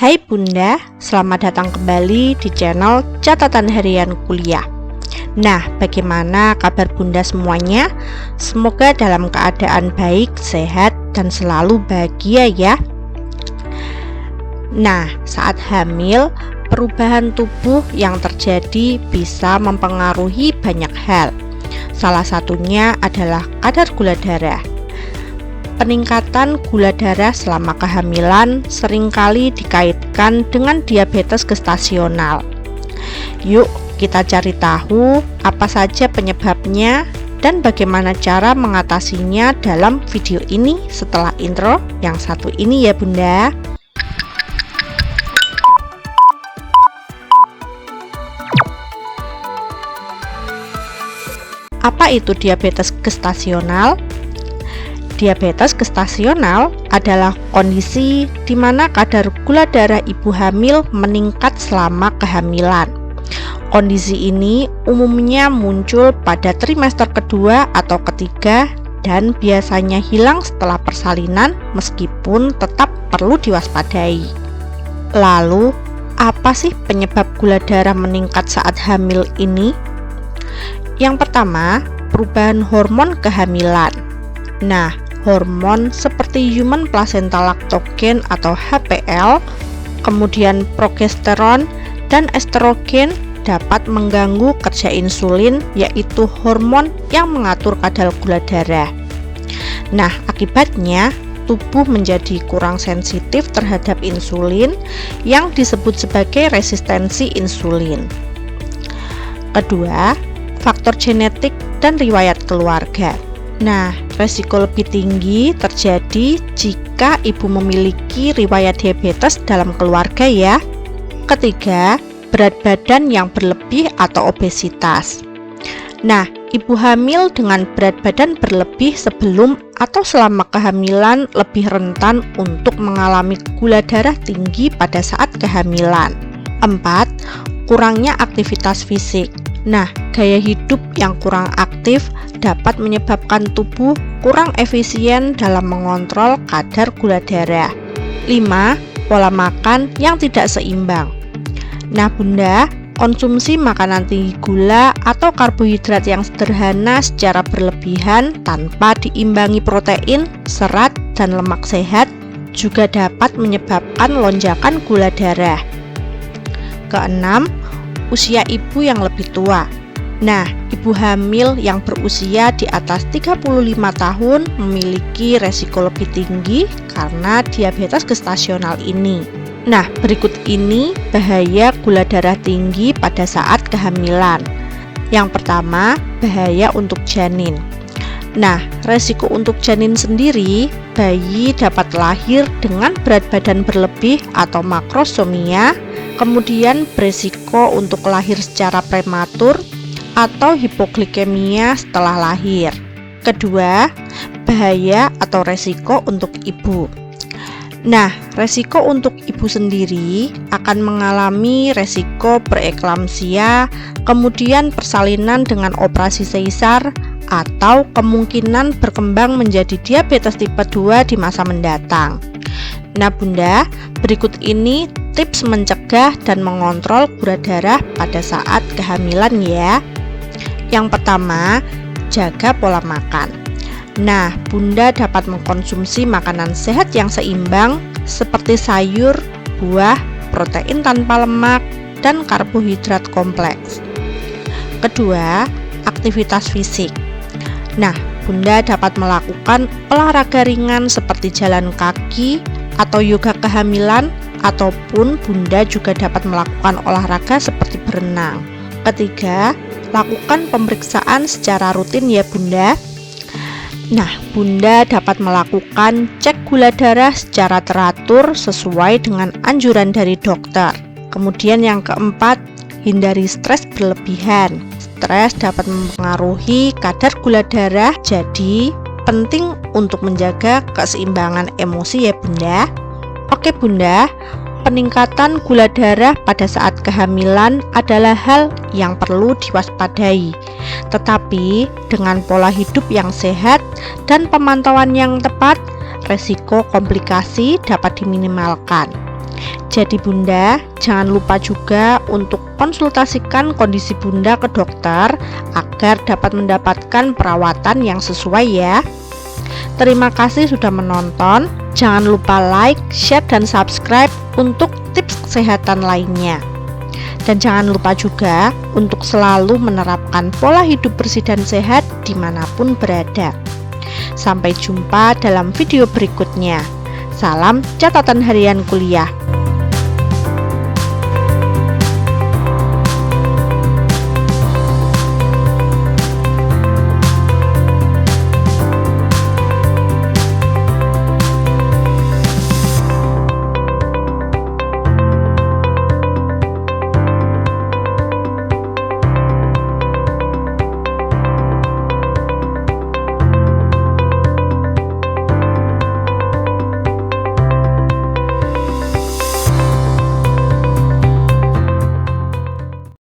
Hai Bunda, selamat datang kembali di channel Catatan Harian Kuliah. Nah, bagaimana kabar Bunda semuanya? Semoga dalam keadaan baik, sehat, dan selalu bahagia ya. Nah, saat hamil, perubahan tubuh yang terjadi bisa mempengaruhi banyak hal. Salah satunya adalah kadar gula darah. Peningkatan gula darah selama kehamilan seringkali dikaitkan dengan diabetes gestasional. Yuk kita cari tahu apa saja penyebabnya dan bagaimana cara mengatasinya dalam video ini setelah intro yang satu ini ya Bunda. Apa itu diabetes gestasional? Diabetes gestasional adalah kondisi di mana kadar gula darah ibu hamil meningkat selama kehamilan. Kondisi ini umumnya muncul pada trimester kedua atau ketiga dan biasanya hilang setelah persalinan meskipun tetap perlu diwaspadai. Lalu, apa sih penyebab gula darah meningkat saat hamil ini? Yang pertama, perubahan hormon kehamilan. Nah, hormon seperti human placental lactogen atau HPL, kemudian progesteron dan estrogen dapat mengganggu kerja insulin, yaitu hormon yang mengatur kadar gula darah. Nah, akibatnya tubuh menjadi kurang sensitif terhadap insulin yang disebut sebagai resistensi insulin. Kedua, faktor genetik dan riwayat keluarga. Nah, resiko lebih tinggi terjadi jika ibu memiliki riwayat diabetes dalam keluarga ya. Ketiga, berat badan yang berlebih atau obesitas. Nah, ibu hamil dengan berat badan berlebih sebelum atau selama kehamilan lebih rentan untuk mengalami gula darah tinggi pada saat kehamilan. 4. Kurangnya aktivitas fisik. Nah, gaya hidup yang kurang aktif dapat menyebabkan tubuh kurang efisien dalam mengontrol kadar gula darah. 5. Pola makan yang tidak seimbang. Nah Bunda, konsumsi makanan tinggi gula atau karbohidrat yang sederhana secara berlebihan tanpa diimbangi protein, serat, dan lemak sehat juga dapat menyebabkan lonjakan gula darah. Keenam, usia ibu yang lebih tua. Nah, ibu hamil yang berusia di atas 35 tahun memiliki resiko lebih tinggi karena diabetes gestasional ini. Nah, berikut ini bahaya gula darah tinggi pada saat kehamilan. Yang pertama, bahaya untuk janin. Nah, resiko untuk janin sendiri, bayi dapat lahir dengan berat badan berlebih atau makrosomia, kemudian beresiko untuk lahir secara prematur atau hipoglikemia setelah lahir. Kedua, bahaya atau resiko untuk ibu. Nah, resiko untuk ibu sendiri akan mengalami resiko preeklamsia, kemudian persalinan dengan operasi sesar, atau kemungkinan berkembang menjadi diabetes tipe 2 di masa mendatang. Nah Bunda, berikut ini tips mencegah dan mengontrol gula darah pada saat kehamilan ya. Yang pertama, jaga pola makan. Nah, Bunda dapat mengkonsumsi makanan sehat yang seimbang seperti sayur, buah, protein tanpa lemak, dan karbohidrat kompleks. Kedua, aktivitas fisik. Nah, Bunda dapat melakukan olahraga ringan seperti jalan kaki atau yoga kehamilan, ataupun Bunda juga dapat melakukan olahraga seperti berenang. Ketiga, lakukan pemeriksaan secara rutin ya Bunda. Nah, Bunda dapat melakukan cek gula darah secara teratur sesuai dengan anjuran dari dokter. Kemudian yang keempat, hindari stres berlebihan. Stres dapat mempengaruhi kadar gula darah, jadi penting untuk menjaga keseimbangan emosi ya Bunda. Oke Bunda, peningkatan gula darah pada saat kehamilan adalah hal yang perlu diwaspadai. Tetapi dengan pola hidup yang sehat dan pemantauan yang tepat, resiko komplikasi dapat diminimalkan. Jadi Bunda, jangan lupa juga untuk konsultasikan kondisi Bunda ke dokter agar dapat mendapatkan perawatan yang sesuai ya. Terima kasih sudah menonton. Jangan lupa like, share, dan subscribe untuk tips kesehatan lainnya. Dan jangan lupa juga untuk selalu menerapkan pola hidup bersih dan sehat dimanapun berada. Sampai jumpa dalam video berikutnya. Salam catatan harian kuliah.